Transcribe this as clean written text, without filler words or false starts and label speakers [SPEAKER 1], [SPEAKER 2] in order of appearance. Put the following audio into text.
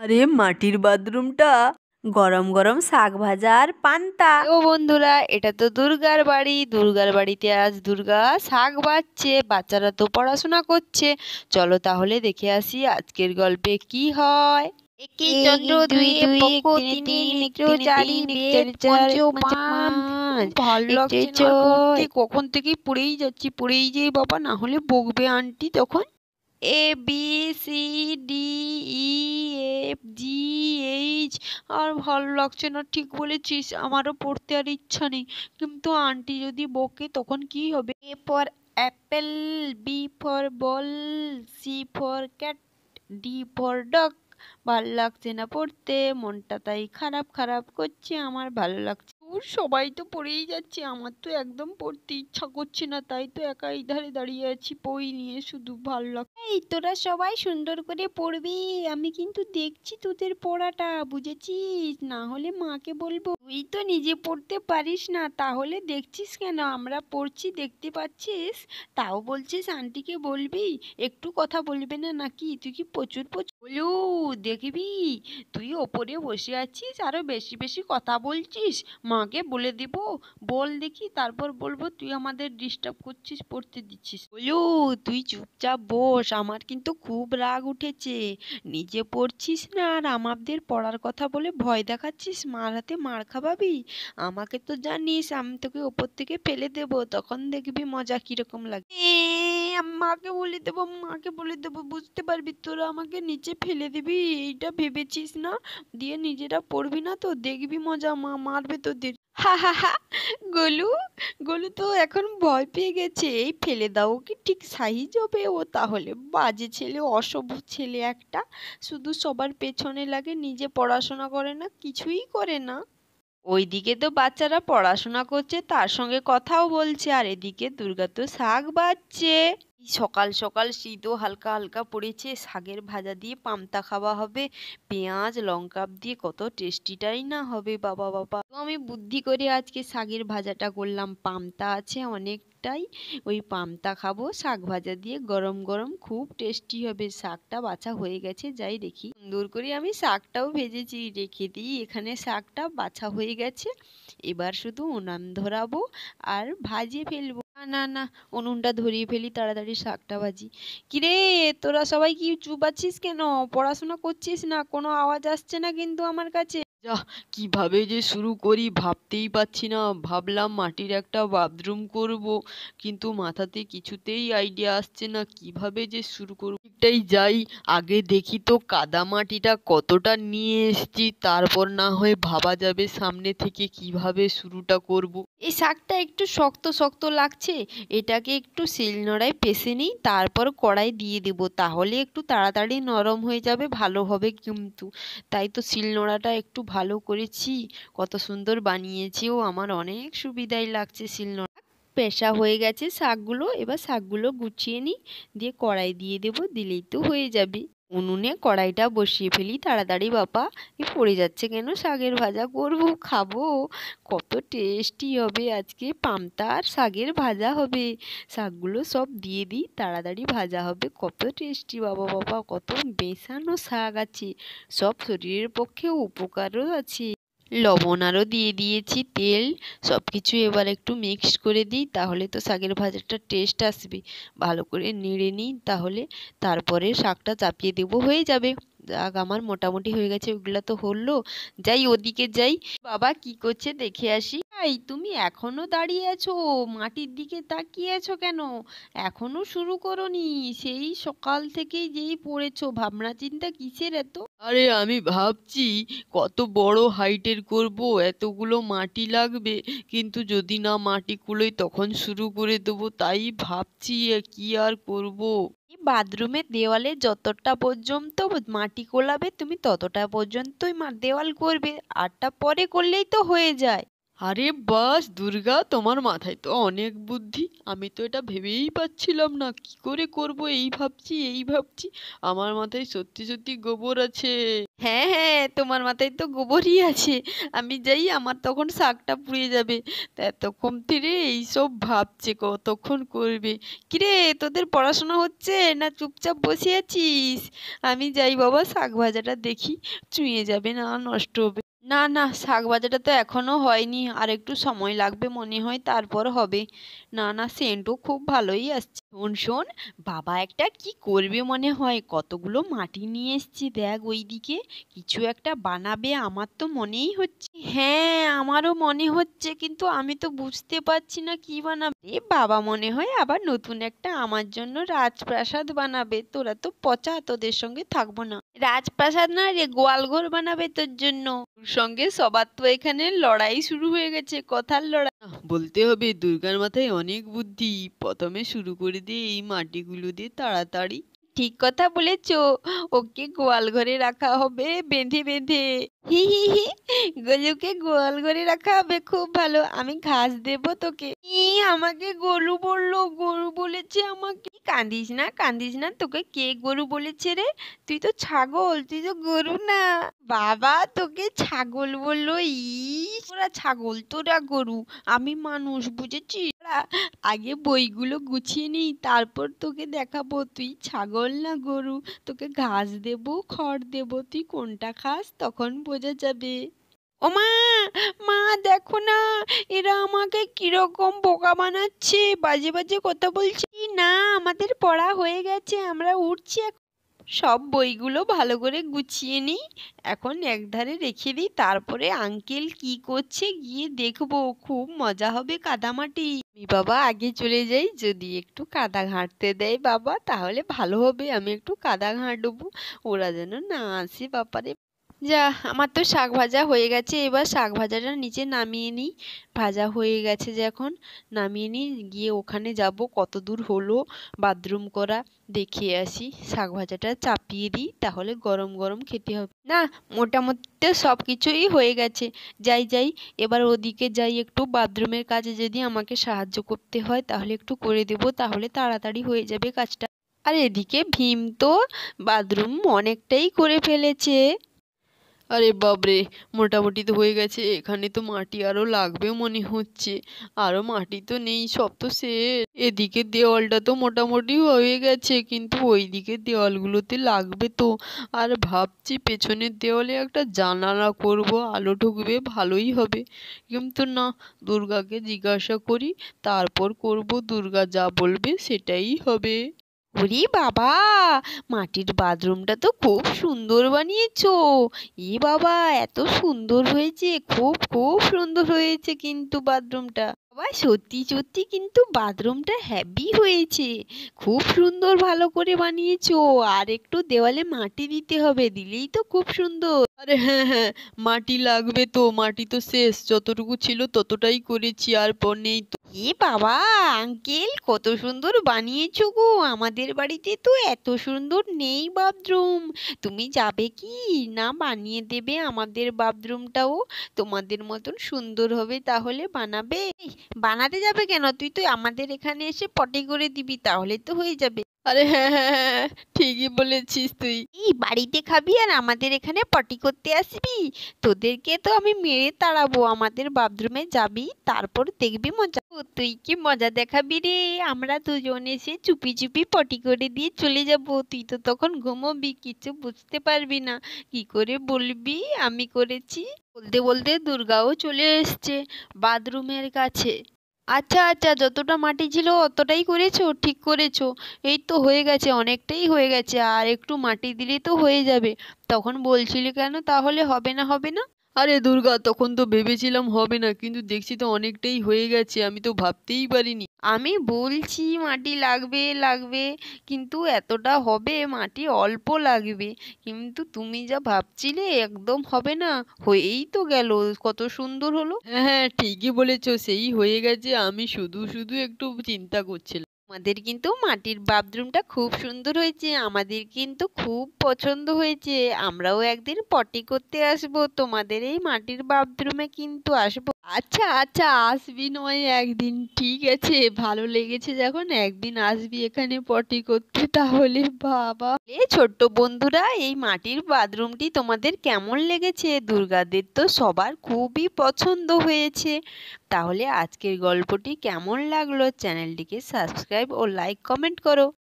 [SPEAKER 1] আরে মাটির বাথরুমটা, গরম গরম শাক ভাজা আর পান্তা।
[SPEAKER 2] ও বন্ধুরা, এটা তো দুর্গার বাড়ি। দুর্গার বাড়িতে আজ দুর্গা শাক বাজছে, বাচ্চারা তো পড়াশোনা করছে। চলো তাহলে দেখে আসি আজকের গল্পে কি হয়। একে
[SPEAKER 3] এক
[SPEAKER 2] চন্দ্র
[SPEAKER 3] দুই
[SPEAKER 2] দুয়ে
[SPEAKER 3] দুই
[SPEAKER 2] পক্ষ
[SPEAKER 3] এক তিনে
[SPEAKER 2] তিনে
[SPEAKER 3] তিন এক
[SPEAKER 2] নেত্র
[SPEAKER 3] তিনে
[SPEAKER 2] চারি
[SPEAKER 3] তিন এক
[SPEAKER 2] বেদ
[SPEAKER 3] চারি চার
[SPEAKER 2] পঞ্চ
[SPEAKER 3] এক পাঁচে
[SPEAKER 2] পাঁচ।
[SPEAKER 3] পাঁচ
[SPEAKER 2] ভালো
[SPEAKER 3] এক
[SPEAKER 2] লাগছে
[SPEAKER 3] ছয়
[SPEAKER 2] না আর পড়তে,
[SPEAKER 3] ছয়।
[SPEAKER 2] কখন থেকে পড়েই যাচ্ছি পড়েই যাই বাবা, না হলে বকবে আন্টি তখন। ABCDEFGH। আর ভালো লাগছে না, ঠিক বলেছিস, আমারও পড়তে আর ইচ্ছা নেই, কিন্তু আন্টি যদি বকে তখন কি হবে? A for Apple, B for ball, C for cat, D for dog. ভাল লাগছে না পড়তে, মনটা তাই খারাপ খারাপ করছে, আমার ভালো লাগছে। সবাই তো পড়েই যাচ্ছে, আমার তো একদম পড়তে ইচ্ছা করছে না, তাই তো একাই ধারে দাঁড়িয়ে আছি বই নিয়ে, শুধু ভালো লাগছে। এই তোরা সবাই সুন্দর করে পড়বি, আমি কিন্তু দেখছি তোদের পড়াটা, বুঝেছিস? না হলে মাকে বলবো। তুই তো নিজে পড়তে পারিস না, তাহলে দেখছিস কেন? আমরা পড়ছি দেখতে পাচ্ছিস, তাও বলছিস আন্টিকে বলবি? একটু কথা বলবে না নাকি? তুই কি প্রচুর প্রচুর বলু? দেখবি তুই ওপরে বসে আছিস, আরো বেশি বেশি কথা বলছিস, মাকে বলে দিব? বল দেখি, তারপর বলবো তুই আমাদের ডিস্টার্ব করছিস, পড়তে দিচ্ছিস। বলু, তুই চুপচাপ বস, আমার কিন্তু খুব রাগ উঠেছে। নিজে পড়ছিস না আর আমাদের পড়ার কথা বলে ভয় দেখাচ্ছিস, মার হাতে মার খাওয়াবি। আমাকে তো জানিস, আমি তোকে ওপর থেকে ফেলে দেব, তখন দেখবি মজা কিরকম লাগে। মাকে বলে দেবো, মাকে বলে দেবো, বুঝতে পারবি, তোরা আমাকে নিচে ফেলে দিবি, এইটা ভেবেছিস না? দিয়ে নিজেরা পড়বি না তো দেখবি মজা, মা মারবে তোদের। হা হা হা। গোলু, গোলু তো এখন ভয় পেয়ে গেছে, এই ফেলে দাও কি ঠিক সাইজ হবে ও? তাহলে বাজে ছেলে, অসভ্য ছেলে একটা, শুধু সবার পেছনে লাগে, নিজে পড়াশোনা করে না, কিছুই করে না। ওইদিকে তো বাচ্চারা পড়াশোনা করছে, তার সঙ্গে কথাও বলছে, আর এদিকে দুর্গা তো শাক বাজছে। সকাল সকাল শীতও হালকা হালকা পড়েছে, শাকের ভাজা দিয়ে পান্তা খাওয়া হবে, পেঁয়াজ লঙ্কা দিয়ে, কত টেস্টিটাই না হবে বাবা বাবা। তো আমি বুদ্ধি করে আজকে শাকের ভাজাটা করলাম, পান্তা আছে অনেকটাই, ওই পান্তা খাবো শাক ভাজা দিয়ে, গরম গরম, খুব টেস্টি হবে। শাকটা বাছা হয়ে গেছে, যাই দেখি। সুন্দর করে আমি শাকটাও ভেজেছি, রেখে দিই এখানে, শাকটা বাছা হয়ে গেছে। এবার শুধু উনান ধরাবো আর ভাজে ফেলবো। না না না, উনুনটা ধরিয়ে ফেলি, তাড়াতাড়ি শাকটা ভাজি। কিরে, তোরা সবাই কি চুপ আছিস কেন? পড়াশোনা করছিস না? কোনো আওয়াজ আসছে না কিন্তু আমার কাছে। যা, কিভাবে যে শুরু করি ভাবতেই পাচ্ছি না। ভাবলাম মাটির একটা বাথরুম করব, কিন্তু মাথাতে কিছুতেই আইডিয়া আসছে না কিভাবে যে শুরু করব। ঠিকটাই যাই, আগে দেখি তো কাদা মাটিটা কতটা নিয়ে এসেছি, তারপর না হয় ভাবা যাবে সামনে থেকে কিভাবে শুরুটা করব। এই শাকটা একটু শক্ত শক্ত লাগছে, এটাকে একটু শিলনোড়ায় পেষে নিই, তারপর কড়াই দিয়ে দেব, তাহলে একটু তাড়াতাড়ি নরম হয়ে যাবে, ভালো হবে কিন্তু। তাই তো শিলনোড়াটা একটু ভালো করেছি, কত সুন্দর বানিয়েছি, ও আমার অনেক সুবিধাই লাগছে শিলনোড়া। পেশা হয়ে গেছে শাকগুলো, এবার শাকগুলো গুছিয়ে নিই, দিয়ে কড়াই দিয়ে দেবো, দিলেই তো হয়ে যাবে। উনুনে কড়াইটা বসিয়ে ফেলি তাড়াতাড়ি, বাবা এ পড়ে যাচ্ছে কেন? শাকের ভাজা করব, খাবো, কত টেস্টি হবে আজকে, পান্তা আর শাকের ভাজা হবে। শাকগুলো সব দিয়ে দিই, তাড়াতাড়ি ভাজা হবে, কত টেস্টি বাবা বাবা, কত মেশানো শাক আছে, সব শরীরের পক্ষে উপকারও আছে। লবণ আরও দিয়ে দিয়েছি, তেল, সব কিছু এবার একটু মিক্স করে দিই, তাহলে তো শাকের ভাজাটা টেস্ট আসবে। ভালো করে নেড়ে নিই, তাহলে তারপরে শাকটা চাপিয়ে দেবো, হয়ে যাবে। যাক, আমার মোটামুটি হয়ে গেছে, ওগুলো তো হলো। যাই ওদিকে যাই, বাবা কি করছে দেখে আসি। এই তুমি এখনো দাঁড়িয়ে আছো, মাটির দিকে তাকিয়ে আছো কেন? এখনো শুরু করোনি? সেই সকাল থেকেই যেই পড়েছো, ভাবনা চিন্তা কিসের এত? আরে আমি ভাবছি কত বড় হাইটের করব, এতগুলো মাটি লাগবে, কিন্তু যদি না মাটি কুলোয় তখন শুরু করে দেবো, তাই ভাবছি কি আর করব। এই বাথরুমের দেওয়ালে যতটা পর্যন্ত মাটি কোলাবে তুমি, ততটা পর্যন্তই দেওয়াল করবে, আরটা পরে করলেই তো হয়ে যায়। আরে বাস দুর্গা, তোমার মাথায় তো অনেক বুদ্ধি। আমি তো এটা ভেবেই পাচ্ছিলাম না কি করে করব, এই ভাবছি আমার মাথায় সত্যি সত্যি গোবর আছে। হ্যাঁ হ্যাঁ, তোমার মাথায় তো গোবরই আছে। আমি যাই, আমার তখন শাকটা পুড়িয়ে যাবে। তা এতক্ষণ ধরে এইসব ভাবছে, কতক্ষণ করবে। কিরে, তোদের পড়াশোনা হচ্ছে না চুপচাপ বসে আছিস? আমি যাই বাবা, শাক ভাজাটা দেখি, চুঁয়ে যাবে না নষ্ট হবে। না না, শাক ভাজাটা তো এখনো হয়নি, আর একটু সময় লাগবে মনে হয়, তারপর হবে। না না, সেন্টও খুব ভালোই আসছে। শোন শোন, বাবা একটা কি করবে মনে হয়, কতগুলো মাটি নিয়ে এসছি দেখ ওইদিকে, কিছু একটা বানাবে আমার তো মনেই হচ্ছে। হ্যাঁ, আমারও মনে হচ্ছে, কিন্তু আমি তো বুঝতে পারছি না কি বানাবে। বাবা মনে হয় আবার নতুন একটা আমার জন্য রাজপ্রাসাদ বানাবে। তোরা তো পচা, তোদের সঙ্গে থাকবো না। রাজপ্রাসাদ না রে, গোয়ালঘর বানাবে তোর জন্য। ওর সঙ্গে সবার তো এখানে লড়াই শুরু হয়ে গেছে, কথার লড়াই। বলতে হবে দুর্গার মাথায় অনেক বুদ্ধি। প্রথমে শুরু করে দিয়ে এই মাটিগুলো দিয়ে তাড়াতাড়ি। ঠিক কথা বলেছ, ওকে গোয়াল ঘরে রাখা হবে বেঁধে বেঁধে। হি হি হি, গোলুকে গোয়াল ঘরে রাখা হবে, খুব ভালো। আমি ঘাস দেব তোকে। আমাকে গরু বললো, গরু বলেছে আমাকে। কাঁদিস না কাঁদিস না, তোকে কে গরু বলেছে রে? তুই তো ছাগল, তুই তো গরু না। বাবা, তোকে ছাগল বললো? তোরা ছাগল, তোরা গরু, আমি মানুষ, বুঝেছিস? আগে বইগুলো গুছিয়ে নিই, তারপর তোকে দেখাবো তুই ছাগল না গরু। তোকে ঘাস দেবো, খড় দেবো, তুই কোনটা খাস তখন বোঝা যাবে। ও মা, মা দেখো না, এরা আমাকে কিরকম বোকা বানাচ্ছে, বাজে বাজে কথা বলছে। না, আমাদের পড়া হয়ে গেছে, আমরা উঠছি এখন। সব বইগুলো ভালো করে গুছিয়ে নিই, এখন একধারে রেখে দিই, তারপরে আঙ্কেল কি করছে গিয়ে দেখবো। খুব মজা হবে কাদামাটি। আমি বাবা আগে চলে যাই, যদি একটু কাদা ঘাঁটতে দেয় বাবা তাহলে ভালো হবে, আমি একটু কাদা ঘাঁটবো, ওরা যেন না আসে। বাপারে যা, আমার তো শাক ভাজা হয়ে গেছে, এবার শাক ভাজাটা নিচে নামিয়ে নিই। ভাজা হয়ে গেছে যখন, নামিয়ে নিই, গিয়ে ওখানে যাব, কত দূর হলো বাথরুম করা দেখে আসি। শাক ভাজাটা চাপিয়ে দিই, তাহলে গরম গরম খেতে হবে। না, মোটামুটি সব কিছুই হয়ে গেছে। যাই যাই, এবার ওদিকে যাই, একটু বাথরুমের কাজে যদি আমাকে সাহায্য করতে হয় তাহলে একটু করে দেব, তাহলে তাড়াতাড়ি হয়ে যাবে কাজটা। আর এদিকে ভীম তো বাথরুম অনেকটাই করে ফেলেছে। আরে বাপরে, মোটামুটি তো হয়ে গেছে, এখানে তো মাটি আরো লাগবে মনে হচ্ছে। আরো মাটি তো নেই, সব তো শেষ। এদিকে দেওয়ালটা তো মোটামুটি হয়ে গেছে, কিন্তু ওইদিকে দেওয়ালগুলোতে লাগবে তো। আর ভাবছি পেছনের দেওয়ালে একটা জানালা করব, আলো ঢুকবে, ভালোই হবে। কিন্তু না, দুর্গাকে জিজ্ঞাসা করি, তারপর করব, দুর্গা যা বলবে সেটাই হবে। ওরে বাবা, মাটির বাথরুমটা তো খুব সুন্দর বানিয়েছো। এ বাবা, এত সুন্দর হয়েছে, খুব খুব সুন্দর হয়েছে কিন্তু বাথরুমটা। বাবা সত্যি সত্যি কিন্তু বাথরুমটা হেভি হয়েছে, খুব সুন্দর, ভালো করে বানিয়েছো। আর একটু দেওয়ালে মাটি দিতে হবে, দিলেই তো খুব সুন্দর। আরে হ্যাঁ হ্যাঁ, মাটি লাগবে তো, মাটি তো শেষ, যতটুকু ছিল ততটাই করেছি, আর পর নেই তো। এ বাবা, আঙ্কেল কত সুন্দর বানিয়েছো গো, আমাদের বাড়িতে তো এত সুন্দর নেই বাথরুম। তুমি যাবে কি না বানিয়ে দেবে আমাদের বাথরুমটাও, তোমাদের মতন সুন্দর হবে, তাহলে বানাবে? বানাতে যাবে কেন, তুই তো আমাদের এখানে এসে পটি করে দিবি, তাহলে তো হয়ে যাবে। আরে হ্যাঁ হ্যাঁ হ্যাঁ, ঠিকই বলেছিস তুই। এই বাড়িতে খাবি আর আমাদের এখানে পটি করতে আসবি? তোদেরকে তো আমি মেরে তাড়াবো, আমাদের বাথরুমে যাবি, তারপর দেখবি মজা। ও, তুই কি মজা দেখাবি রে? আমরা দুজন এসে চুপি চুপি পটি করে দিয়ে চলে যাব, তুই তো তখন ঘুমোবি, কিছু বুঝতে পারবি না। কি করে বলবি আমি করেছি? বলতে বলতে দুর্গাও চলে এসছে বাথরুমের কাছে। আচ্ছা আচ্ছা, যতটা মাটি ছিল অতটাই করেছো, ঠিক করেছো। এই তো হয়ে গেছে, অনেকটাই হয়ে গেছে, আর একটু মাটি দিলেই তো হয়ে যাবে। তখন বলছিলি কেন তাহলে হবে না হবে না? আরে দুর্গা, তখন তো ভেবেছিলাম হবে না, কিন্তু দেখছি তো অনেকটাই হয়ে গেছে, আমি তো ভাবতেই পারিনি। আমি বলছি মাটি লাগবে লাগবে, কিন্তু এতটা হবে, মাটি অল্প লাগবে। কিন্তু তুমি যা ভাবছিলে একদম হবে না, হয়েই তো গেল, কত সুন্দর হলো। হ্যাঁ হ্যাঁ, ঠিকই বলেছো, সেই হয়ে গেছে, আমি শুধু শুধু একটু চিন্তা করছিলাম। আমাদের কিন্তু মাটির বাথরুমটা খুব সুন্দর হয়েছে, আমাদের কিন্তু খুব পছন্দ হয়েছে। আমরাও একদিন পটি করতে আসবো, তোমাদের এই মাটির বাথরুমে কিন্তু আসবো। আচ্ছা আচ্ছা আসবি নয় একদিন, ঠিক আছে, ভালো লেগেছে যখন একদিন আসবি এখানে পটি করতে তাহলে। বাবা ছোট্ট বন্ধুরা, এই মাটির বাথরুমটি তোমাদের কেমন লেগেছে? দুর্গাদের তো সবার খুবই পছন্দ হয়েছে। তাহলে আজকের গল্পটি কেমন লাগলো? চ্যানেলটিকে সাবস্ক্রাইব ও লাইক কমেন্ট করো।